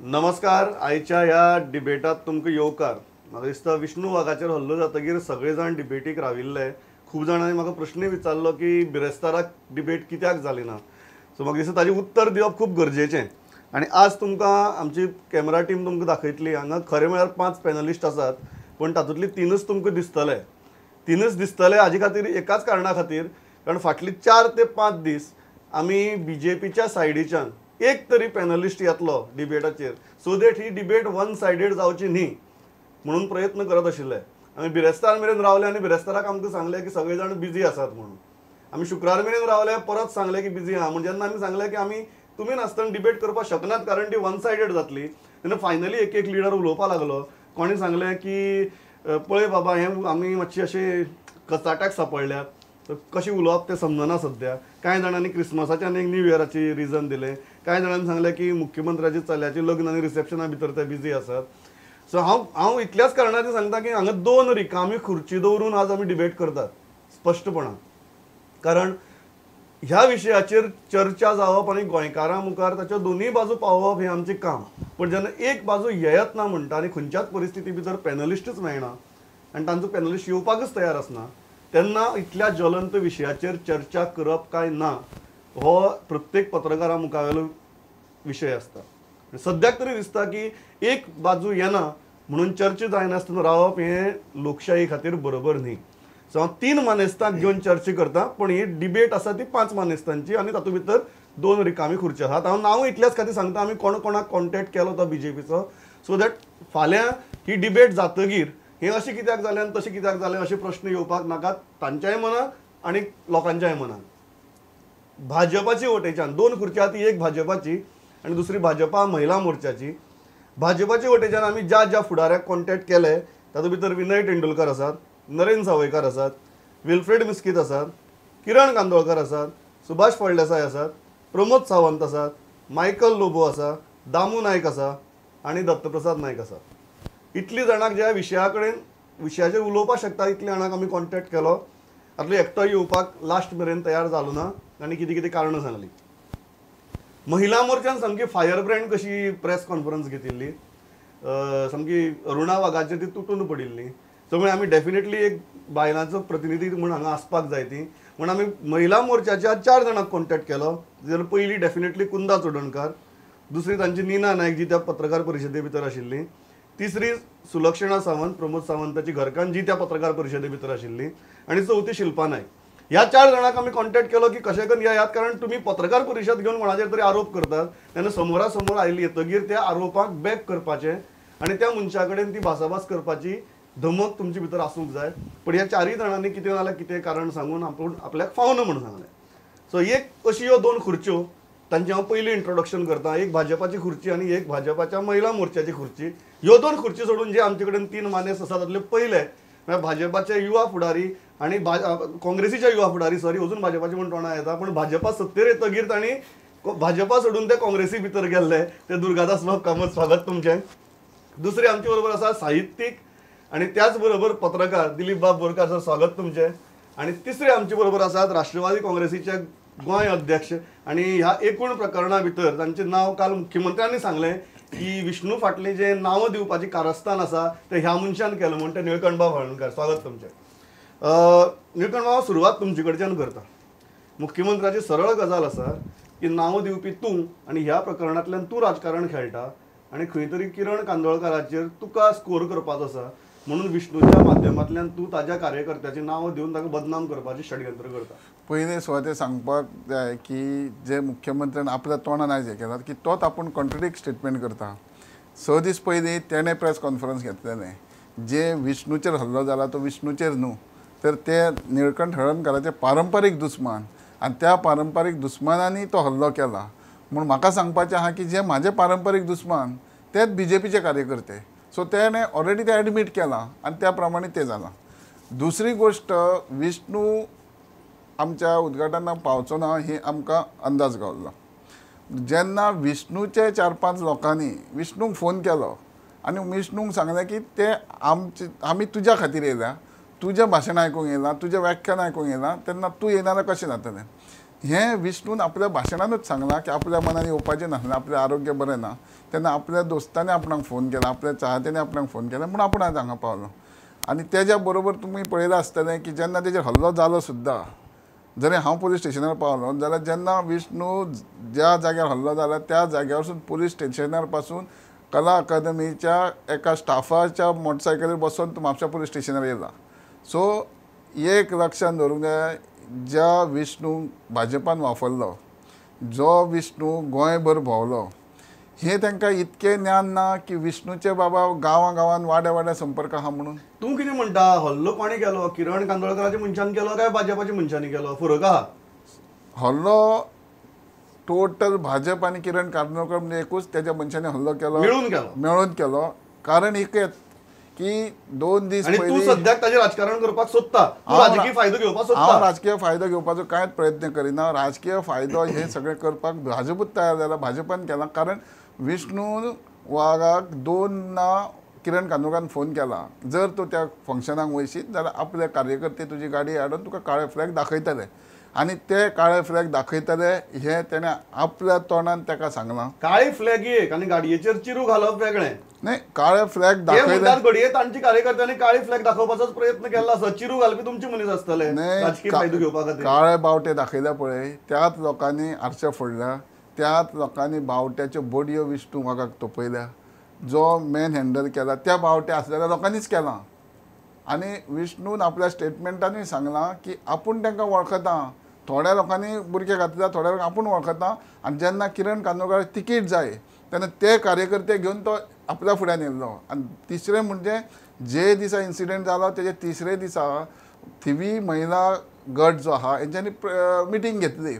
नमस्कार. आयच्या ह्या डिबेटात तुमकां येवकार. म्हाका दिसता विष्णू वाघाचेर हल्लो जातकीर सगळे जाण डिबेटीक राविल्ले. खूब जाणांनी म्हाका प्रश्न विचारलो की बिरेस्ताराक डिबेट कित्याक जाली ना. सो म्हाका दिसता ताजें उत्तर दिवप खूब गरजेचें. आनी आज तुमकां आमची कॅमेरा टीम तुमकां दाखयतली. हांगा खरें म्हळ्यार 5 पॅनलिस्ट आसात, पण तातूंतली 3च तुमकां दिसतले. 3च दिसतले हाजे खातीर एकाच कारणां खातीर, कारण फाटली 4 ते 5 दीस आमी बीजेपीच्या सायडीच्यान एक तरी पॅनलिस्ट येतलो डिबेटाचेर, सो दॅट ही डिबेट वन सायडेड जावची न्ही म्हणून प्रयत्न करत आशिल्ले. आमी बिरेस्तार मेरेन रावले आनी बिरेस्ताराक आमकां सांगलें की सगळे जाण बिजी आसात म्हणून. आमी शुक्रार मेरेन रावले, परत सांगलें की बिजी आहा म्हणून. जेन्ना आमी सांगलें की आमी तुमी नासतना डिबेट करपाक शकनात कारण ती वन सायडेड जातली, तेन्ना फायनली एक एक लिडर उलोवपाक लागलो. कोणी सांगलें की पळय बाबा हें आमी मातशी अशें कचाट्याक सांपडल्यात, कशें उलोवप तें समजना सद्या. कांय जाणांनी क्रिसमसाच्या आनी न्यू इयराची रिजन दिलें. कांय जाणांनी सांगलें की मुख्यमंत्र्याच्या चल्याचें लग्न आनी रिसेप्शना भितर ते बिजी आसात. सो हांव इतल्याच कारणांनी सांगता की हांगा 2 रिकामी खुर्ची दवरून आज आमी डिबेट करतात स्पश्टपणान. कारण ह्या विशयाचेर चर्चा जावप आनी गोंयकारां मुखार ताच्यो दोनूय बाजू पावोवप हें आमचें काम. पण जेन्ना एक बाजू येयत ना म्हणटा आनी खंयच्याच परिस्थिती भितर पॅनलिस्टच मेळना आनी तांचो पॅनलिस्ट येवपाकच तयार आसना, तेन्ना इतल्या ज्वलंत विशयाचेर चर्चा करप काय ना हो प्रत्येक पत्रकारा मुखावेलो विशय आसता. सद्याक तरी दिसता की एक बाजू येना म्हणून चर्चा जायनासतना रावप हें लोकशाही खातीर बरोबर न्ही. सो हांव 3 मानेस्तांक घेवन चर्चा करता, पण ही डिबेट आसा ती 5 मानेस्तांची आनी तातूंत भितर 2 रिकामी खुर्च्यो आसात. हांव नांव इतल्याच खातीर सांगता, आमी कोणाक कॉन्टॅक्ट केलो तो बीजेपीचो, सो दॅट फाल्यां ही डिबेट जातकीर हें अशें कित्याक जालें आनी तशें कित्याक जालें अशे प्रश्न येवपाक नाकात तांच्याय मनांत आनी लोकांच्याय मनांत. भाजपाची वटेच्यान 2 खुर्ची आहा ती एक भाजपाची आनी दुसरी भाजपा महिला मोर्चाची. भाजपाची वटेच्यान आमी ज्या ज्या फुडाऱ्याक कॉन्टॅक्ट केले तातूंत भितर विनय तेंडुलकर आसात, नरेंद्र सावयकार आसात, विल्फ्रेड मिस्कीत आसात, किरण कांदोळकर आसात, सुभाष फळदेसाय आसात, प्रमोद सावंत आसात, मायकल लोबो आसा, दामू नायक आसा आनी दत्तप्रसाद नायक आसा. इतली जाणांक ज्या विशया कडेन विशयाचेर उलोवपाक शकता इतल्या जाणांक आमी कॉन्टॅक्ट केलो. हातूंतलो एकटोय येवपाक लास्ट मेरेन तयार जालो ना आनी कितें कितें कारणां सांगलीं. महिला मोर्चान सामकी फायर ब्रँड कशी प्रेस कॉन्फरन्स घेतिल्ली, सामकी अरुणा वाघाचेर ती तुटून पडिल्ली. त्यामुळे आमी डेफिनेटली एक बायलांचो प्रतिनिधी म्हणून हांगा आसपाक जाय ती म्हणून आमी महिला मोर्चाच्या 4 जाणांक कॉन्टॅक्ट केलो. जाल्यार पयली डेफिनेटली कुंदा चोडणकार, दुसरी तांची निना नायक जी त्या पत्रकार परिशदे भितर आशिल्ली, तिसरी सुलक्षणा सावंत, प्रमोद सावंताची घरकान्न जी त्या पत्रकार परिशदे भितर आशिल्ली, आनी चौथी शिल्पा नायक. ह्या 4 जाणांक आमी कॉन्टॅक्ट केलो की कशें करून येयात, कारण तुमी पत्रकार परिशद घेवन कोणाचेर तरी आरोप करतात तेन्ना समोरा समोर आयली येतगीर त्या आरोपाक बॅक करपाचें आनी त्या मनशा कडेन ती भासाभास करपाची धमक तुमचे भितर आसूंक जाय. पण ह्या 4 जाणांनी कितें जाल्यार कितें कारण सांगून आपूण आपल्याक फावना म्हणून सांगलें. सो एक अशी ह्यो 2 खुर्च्यो तांचें हांव पयलीं इंट्रोडक्शन करता. एक भाजपाची खुर्ची आनी एक भाजपाच्या महिला मोर्चाची खुर्ची. ह्यो 2 खुर्ची सोडून जे आमचे कडेन 3 मानेस आसात तातूंतले पयले म्हळ्यार भाजपाचे युवा फुडारी आनी काँग्रेसीच्या युवा फुडारी, अजून भाजपाचे म्हण तोंडां येता, पण भाजपा सत्तेर येतगीर तांणी भाजपा सोडून ते काँग्रेसी भितर गेल्ले. ते दुर्गादास बाब कामत, स्वागत तुमचें. दुसरे आमचे बरोबर आसा साहित्यीक आनी त्याच बरोबर पत्रकार दिलीप बाब बोरकार सर, स्वागत तुमचें. आनी तिसरे आमचे बरोबर आसात राष्ट्रवादी काँग्रेसीचे गोंय अध्यक्ष आनी ह्या एकूण प्रकरणा भितर तांचें नांव काल मुख्यमंत्र्यांनी सांगलें की विष्णू फाटलें जें नांव दिवपाचें कारस्थान आसा तें ह्या मनशान केलें म्हणून ते निळकंठ बाब हळर्णकार, स्वागत तुमचें. निळकंठ बाब, सुरवात तुमचे कडच्यान करता. मुख्यमंत्र्याची सरळ गजाल आसा की नांव दिवपी तूं आनी ह्या प्रकरणांतल्यान तूं राजकारण खेळटा आनी खंय तरी किरण कांदोळकाराचेर तुका स्कोर करपाचो आसा म्हणून विष्णूच्या माध्यमांतल्यान तूं ताज्या कार्यकर्त्याचें नांव दिवन ताका बदनाम करपाचें षडयंत्र करता. पयलें सुवातेर सांगपाक जाय की जे मुख्यमंत्र्यान आपल्या तोंडान आयज हें केलां की तोच आपूण कॉन्ट्रडिक्ट स्टेटमेंट करता. 6 दीस पयलीं तेणें प्रेस कॉन्फरन्स घेतलेलें. जे विष्णूचेर हल्लो जाला तो विष्णूचेर न्हू, तर ते निळकंठ हळर्णकाराचे पारंपारीक दुस्मान आनी त्या पारंपारीक दुस्मानांनी तो हल्लो केला म्हूण म्हाका सांगपाचें आहा की जे म्हाजे पारंपारीक दुस्मान तेच बीजेपीचे कार्यकर्ते. सो तेणें ऑलरेडी ते एडमीट केलां आनी त्या प्रमाणे तें जालां. दुसरी गोश्ट, विष्णू आमच्या उद्घाटनाक पावचो ना ही आमकां अंदाज गावल्लो. जेन्ना विष्णूचे 4-5 लोकांनी विष्णूक फोन केलो आनी विष्णूक सांगलें की ते आमी तुज्या खातीर येयल्या, तुजें भाशण आयकूंक येयलां, तुजें व्याख्यान आयकूंक येयलां, तेन्ना तूं येयना जाल्यार कशें जातलें. हें विष्णून आपल्या भाशणानूच सांगलां की आपल्या मनान येवपाचें नासलें, आपलें आरोग्य बरें ना, तेन्ना आपल्या दोस्तांनी आपणाक फोन केला, आपल्या चाहत्यांनी आपणाक फोन केला, म्हणून आपण आज हांगा पावलो. आनी तेज्या बरोबर तुमी पळयलां आसतलें की जेन्ना तेजेर हल्लो जालो सुद्दां, जरी हांव पुलीस स्टेशनार पावलो जाल्यार जेन्ना विष्णू ज्या जाग्यार हल्लो जाला त्या जाग्यार पुलीस स्टेशनार पासून कला अकादमीच्या एका स्टाफाच्या मोटरसायकलीर बसून तो म्हापशा पुलीस स्टेशनार येयला. सो एक लक्षात दवरूंक जाय, ज्या विष्णू भाजपान वापरलो, जो विष्णू गोंयभर भोंवलो, हे तांकां इतकें ज्ञान ना की विष्णूचे बाबा गांवां वाड्या वाड्या संपर्क आहा म्हणून. तूं कितें म्हणटा, हल्लो कोणी केलो? किरण कांदोळकराच्या मनशान केलो काय भाजपाच्या मनशांनी केलो? फरक आहा? हल्लो टोटल भाजप आनी किरण कांदोळकर म्हणजे एकूच त्याच्या मनशांनी हल्लो केलो, मेळून केलो. कारण एकच की 2 दीस आणि तू पयलीं सद्याक ताजेर राजकारण करपाक सोदता, तू राजकीय फायदो घेवपाक हांव सोदता. राजकीय फायदो घेवपाचो कांयच प्रयत्न करिना. राजकीय फायदो हे सगळें करपाक भाजपूच तयार जाला, भाजपान केला. कारण विष्णू वाघाक 2 किरण कांदोळकारान फोन केला, जर तूं त्या फंक्शनाक वयशीत जाल्यार आपले कार्यकर्ते तुजी गाडी हाडून तुका काळे फ्लॅग दाखयतले, आनी ते काळे फ्लॅग दाखयतले हे तेणें आपल्या तोंडान ताका सांगलां. काळी फ्लॅग एक आनी गाडयेचेर चिरू घालप वेगळें. नाही, काळे फ्लॅग दाखयले घडये तांची कार्यकर्त्यांनी काळी फ्लॅग दाखोवपाचोच प्रयत्न केला आसा. चिरू घालपी तुमचे मनीस आसतले राजकीय फायदो घेवपा खातीर. काळे बावटे दाखयल्या पळय, त्याच लोकांनी आरशे फोडल्या, त्याच लोकांनी बावट्याच्यो बडयो विष्णू वाघाक तोपयल्या. जो मेन हँडल केला त्या बावटे आसलेल्या लोकांनीच केला. आनी विष्णून आपल्या स्टेटमेंटांनी सांगलां की आपूण तांकां वळखता, थोड्या लोकांनी बुरके घातल्या, थोड्या लोकांक आपूण वळखता. आनी जेन्ना किरण कांदोळकार तिकीट जाय तेन्ना ते कार्यकर्ते घेवन तो आपल्या फुड्यान येयल्लो. आनी तिसरें म्हणजे जे दिसा इन्सिडंट जालो तेजे तिसरे दिसा थिवी महिला गट जो आहा हेंच्यांनी मिटींग घेतली.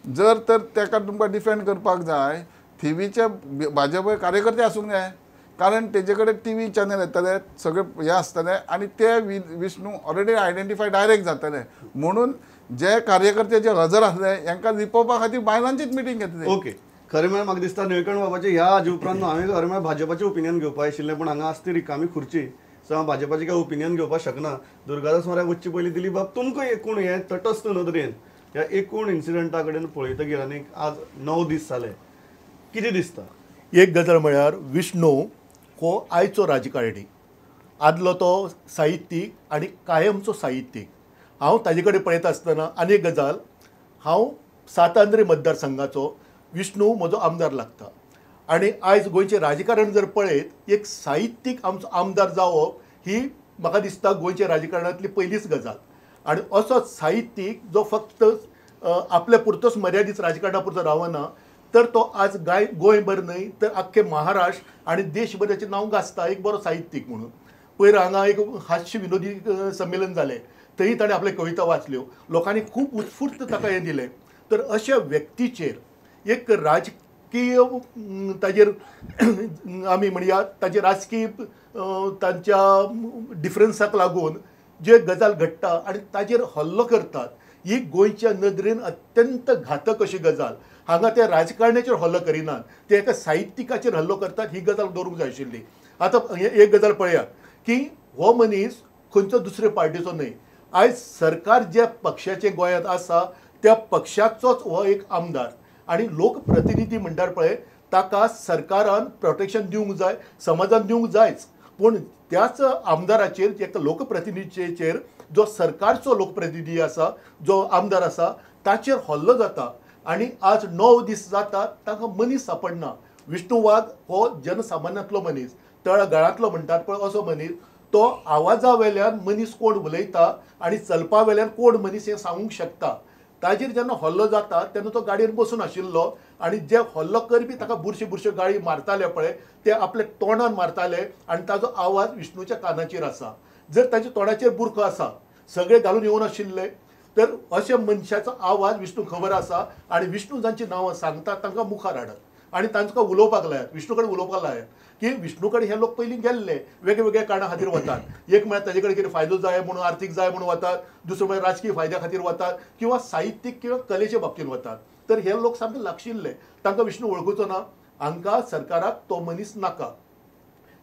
जर तर ताका तुमकां डिफेंड करपाक जाय, थिवीचे भाजप कार्यकर्ते आसूंक जाय. कारण तेजे कडेन टीव्ही चॅनल येतले, सगळे हे आसतले, आनी ते विष्णू ऑलरेडी आयडेंटिफाय डायरेक्ट जातले. म्हणून जे कार्यकर्ते जे हजर आसले हांकां लिपोवपा खातीर बायलांचीच मिटींग घेतली. ओके, खरें म्हळ्यार म्हाका दिसता निळकंठ बाबाचे ह्या हाजे उपरांत हांवें खरें म्हळ्यार भाजपाचें ओपिनियन घेवपाक आशिल्लें, पूण हांगा आसता रिकामी खुर्ची, सो हांव भाजपाचें काय ओपिनियन घेवपाक शकना. दुर्गादास मोऱ्याक वच्चे पयलीं दिलीप बाब, तुमकां एकूण हें तटस्थ नदरेन ह्या एकूण इन्सिडंटा कडेन पळयतकीर आनी आज 9 दीस जाले, कितें दिसता? एक गजाल म्हळ्यार विष्णू हो आयचो राजकारणी, आदलो तो साहित्यीक आनी कायमचो साहित्यीक. हांव ताजे कडेन पळयता आसतना आनी एक गजाल, हांव सातांद्री मतदारसंघाचो, विष्णू म्हजो आमदार लागता. आनी आयज गोंयचें राजकारण जर पळयत, एक साहित्यीक आमचो आमदार जावप ही म्हाका दिसता गोंयच्या राजकारणांतली पयलीच गजाल. आनी असो साहित्यीक जो फक्त आपल्या पुरतोच मर्यादीत राजकारणा पुरतो रावना, तर तो आज गोंयभर न्हय तर आख्खे महाराष्ट्र आनी देशभर ताचें नांव गाजता एक बरो साहित्यीक म्हणून. पयर हांगा एक हास्य विनोदी संमेलन जालें, थंय ताणें आपले कविता वाचल्यो, लोकांनी खूब उत्स्फूर्त ताका हें दिलें. तर अशा व्यक्तीचेर एक राजकीय ताजेर आमी म्हणया ताचे राजकीय तांच्या डिफरन्साक लागून जे गजाल घडटा आनी ताजेर हल्लो करतात, ही गोंयच्या नदरेन अत्यंत घातक अशी गजाल. हांगा ते राजकारण्याचेर हल्लो करिनात, ते एका साहित्यिकाचेर हल्लो करतात, ही गजाल दवरूंक जाय आशिल्ली. आतां एक गजाल पळयात की हो मनीस खंयचो दुसरे पार्टीचो न्हय. आयज सरकार ज्या पक्षाचे गोंयांत आसा त्या पक्षाचोच हो एक आमदार, आनी लोकप्रतिनिधी म्हणटार पळय ताका सरकारान प्रोटेक्शन दिवंक जाय, समाजान दिवंक जायच. पूण त्याच आमदाराचेर, एका लोकप्रतिनिधीचेर, जो सरकारचो लोकप्रतिनिधी आसा, जो आमदार आसा, ताचेर हल्लो जाता. आनी आज 9 दीस जातात ताका मनीस सांपडना. विष्णू वाघ हो जनसामान्यांतलो मनीस, तळागाळांतलो म्हणटात पळय असो मनीस. तो आवाजा वेल्यान मनीस कोण उलयता आनी चलपा वेल्यान कोण मनीस हें सांगूंक शकता. ताजेर जेन्ना हल्लो जाता तेन्ना तो गाडयेर बसून आशिल्लो, आनी जे हल्लो करपी ताका बुरशी गाळी मारताले पळय ते आपल्या तोंडान मारताले, आनी ताजो आवाज विष्णूच्या कानाचेर आसा. जर ताच्या तोंडाचेर बुरखो आसा, सगळे घालून येवन आशिल्ले, तर अशा मनशाचो आवाज विष्णू खबर आसा, आनी विष्णू जांची नांवां सांगतात तांकां मुखार हाडत आनी तांकां उलोवपाक लायात, विष्णू कडेन उलोवपाक लायात. की विष्णू कडेन हे लोक पयलीं गेल्ले वेगवेगळ्या कारणां खातीर वतात. एक म्हळ्यार ताजे कडेन कितें फायदो जाय म्हणून, आर्थीक जाय म्हणून वतात, दुसरो म्हळ्यार राजकीय फायद्या खातीर वतात, किंवा साहित्यीक किंवा कलेच्या बाबतींत वतात. तर हे लोक सामके लागशिल्ले, तांकां विष्णू वळखुचो ना. हांकां सरकाराक तो मनीस नाका.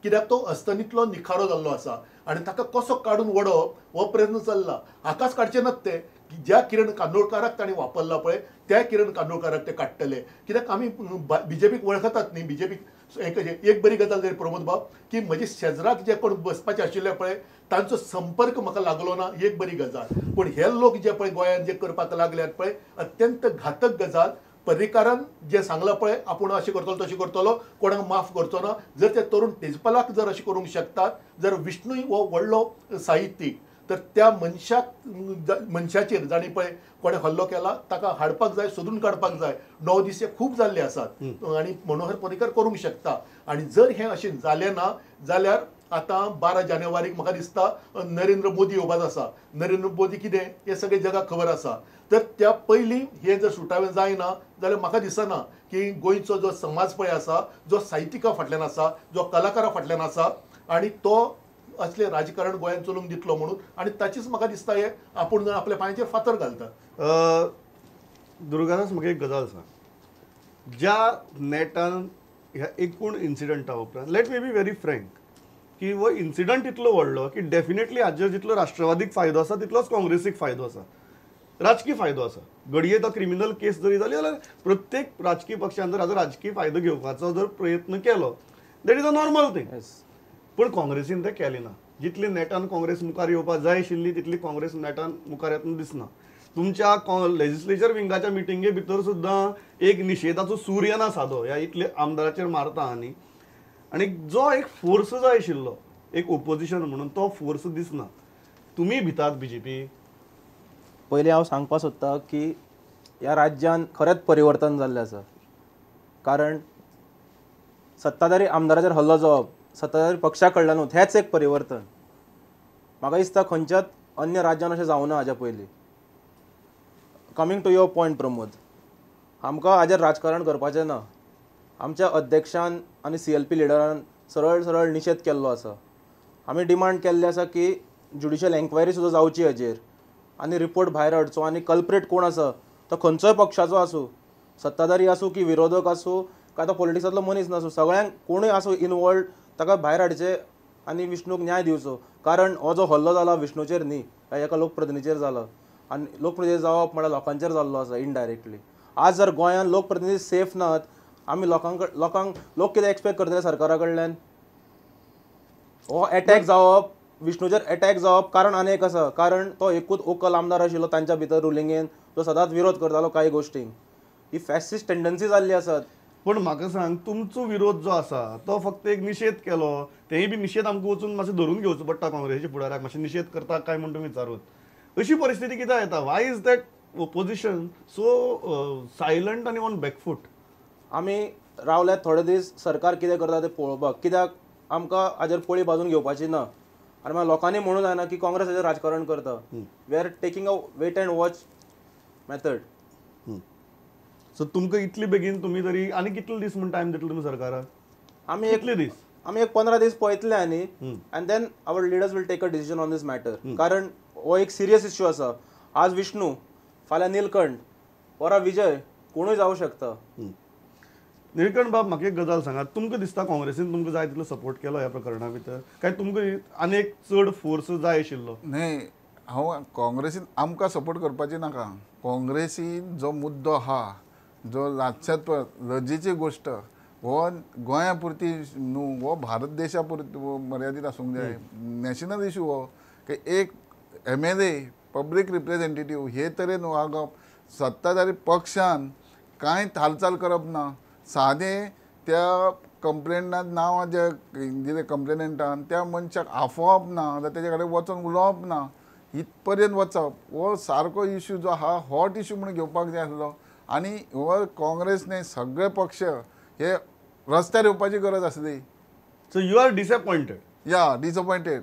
कित्याक तो अस्तनीतलो निखारो जाल्लो आसा आनी ताका कसो काडून वडोवप हो प्रयत्न चल्ला. हाकाच काडचे नात ते की ज्या किरण कांदोळकाराक तांणी वापरला पळय त्या किरण कांदोळकाराक ते काडटले. कित्याक आमी बीजेपीक वळखतात न्ही. बीजेपीक एक बरी गजाल जाली प्रमोद बाब की म्हजे शेजराक जे कोण बसपाचे आशिल्ले पळय तांचो संपर्क म्हाका लागलो ना ही एक बरी गजाल. पूण हे लोक जे पळय गोंयांत जे करपाक लागल्यात पळय अत्यंत घातक गजाल. पर्रीकारान जे सांगलां पळय आपूण अशें करतलो तशें करतलो कोणाक माफ करचो ना. जर ते तरुण तेजपालाक जर अशें करूंक शकतात जर विष्णूय हो व्हडलो साहित्यीक तर त्या मनशाचेर जाणी पळय कोणे हल्लो केला ताका हाडपाक जाय सोदून काडपाक जाय. 9 दीस हे खूब जाल्ले आसात आनी मनोहर पर्रीकर करूंक शकता. आनी जर हे अशें जालें ना जाल्यार आतां 12 जानेवारीक म्हाका दिसता नरेंद्र मोदी येवपाचो आसा. नरेंद्र मोदी कितें हे सगळे जगाक खबर आसा. तर त्या पयलीं हे जर सुटावें जायना जाल्यार म्हाका दिसना की गोंयचो जो समाज पळय आसा जो साहित्यिका फाटल्यान आसा जो कलाकारा फाटल्यान आसा आनी तो असले राजकारण गोंयांत चलूंक दितलो म्हणून आनी ताचीच म्हाका दिसता हे आपूण आपल्या पांयाचेर फातर घालता. दुर्गादास म्हाका एक गजाल सांग. ज्या नेटान ह्या एकूण इन्सिडंटा उपरांत let me be very frank की हो इन्सिडंट इतलो व्हडलो की डेफिनेटली हाजेर जितलो राष्ट्रवादीक फायदो आसा तितलोच काँग्रेसीक फायदो आसा. राजकीय फायदो आसा. घडये तो क्रिमिनल केस जरी जाली जाल्यार प्रत्येक राजकीय पक्षान जर हाजो राजकीय फायदो घेवपाचो जर प्रयत्न केलो that is a normal thing. पूण काँग्रेसीन तें केलें ना. जितली नेटान काँग्रेस मुखार येवपाक जाय आशिल्ली तितली काँग्रेस नेटान मुखार येतना दिसना. तुमच्या लेजिस्लेचर विंगाच्या मिटिंगे भितर सुद्दां एक निशेधाचो सूर येना सादो ह्या इतले आमदाराचेर मारता आनी जो एक फोर्स जाय आशिल्लो एक ओपोजिशन म्हणून तो फोर्स दिसना. तुमी भितात बीजेपी? पयलीं हांव सांगपाक सोदतां की ह्या राज्यान खरेंच परिवर्तन जाल्लें आसा. कारण सत्ताधारी आमदाराचेर हल्लो जावप सत्ताधारी पक्षा कडल्यानूच हेंच एक परिवर्तन. म्हाका दिसता खंयच्याच अन्य राज्यान अशें जावना हाज्या पयलीं. Coming to your point Pramod, आमकां हाजेर राजकारण करपाचें ना. आमच्या अध्यक्षान आनी CLP लिडरान सरळ सरळ निशेध केल्लो आसा. आमी डिमांड केल्ली आसा की ज्युडिशियल एन्क्वायरी सुद्दां जावची हाजेर आनी रिपोर्ट भायर हाडचो आनी कल्प्रेट कोण आसा तो खंयचोय पक्षाचो आसूं, सत्ताधारी आसूं की विरोधक आसूं काय तो पॉलिटिक्सांतलो मनीस नासूं, सगळ्यांक कोणूय आसूं इनवॉल्ड ताका भायर हाडचें आनी विष्णूक न्याय दिवचो. कारण हो जो हल्लो जाला विष्णूचेर न्ही काय एका लोकप्रतिनिधीचेर जाला आनी लोकप्रतिनिधी जावप म्हळ्यार लोकांचेर जाल्लो आसा इनडायरेक्टली. आज जर गोंयांत लोकप्रतिनिधी सेफ नात आमी लोकांक लोक कितें एक्सपेक्ट करतले सरकारा कडल्यान? हो अटॅक जावप विष्णूचेर अटॅक जावप कारण आनी एक आसा. कारण तो एकूच ओकल आमदार आशिल्लो तांच्या भितर रुलिंगेन जो सदांच विरोध करतालो कांय गोश्टींक. ही फॅसिस्ट टेंडन्सी जाल्ली आसात. पण म्हाका सांग तुमचो विरोध जो आसा तो फक्त एक निशेध केलो तेय बी निशेध आमकां वचून मातशें धरून घेवचो पडटा काँग्रेसीच्या फुडाराक मातशें निशेध करता काय म्हण तुमी विचारूत. अशी परिस्थिती कित्याक येता? Y is that opposition so silent आनी ऑन बॅकफूट? आमी रावल्यात थोडे दीस सरकार कितें करता तें पळोवपाक. कित्याक आमकां हाजेर पळी बाजून घेवपाची ना आनी मागीर लोकांनी म्हणून जायना की काँग्रेस हाजेर राजकारण करता. We are taking a wait and watch method. So तुमकां इतली बेगीन तुमी तरी आनी कितले दीस म्हण टायम दितलो तुमी सरकाराक? आमी कितले दीस? आमी एक 15 दीस पळयतले आनी and then our leaders will take a decision on this matter. कारण हो एक सिरियस इश्यू आसा. आज विष्णू फाल्यां नीलकंठ परा विजय कोणूय जावं शकता. निळकंठ बाब म्हाका एक गजाल सांगात. तुमकां दिसता काँग्रेसीन तुमकां जाय तितलो सपोर्ट केलो ह्या प्रकरणा भितर काय तुमकां आनी एक चड फोर्स जाय आशिल्लो? न्ही, हांव काँग्रेसीन आमकां सपोर्ट करपाची नाका. काँग्रेसीन जो मुद्दो आहा जो राज्यत्व लजेची गोश्ट हो गोंया पुरती न्हू, हो भारत देशा पुरती मर्यादीत आसूंक जाय. नॅशनल इशू हो की एक MLA पब्लीक रिप्रेझेंटेटीव हे तरेन वागप, सत्ताधारी पक्षान कांय हालचाल करप ना. सादें त्या कंप्लेंटांत नांव जे दिलें कंप्लेनंटान त्या मनशाक आफोवप ना जाल्यार तेजे कडेन वचून उलोवप ना. इतपर्यंत वचप हो सारको इशू जो आहा हॉट इशू म्हणून घेवपाक जाय आसलो. आनी हो काँग्रेसने सगळे पक्ष हे रस्त्यार येवपाची गरज आसली. So you are disappointed? Yeah डिसअपॉयंटेड.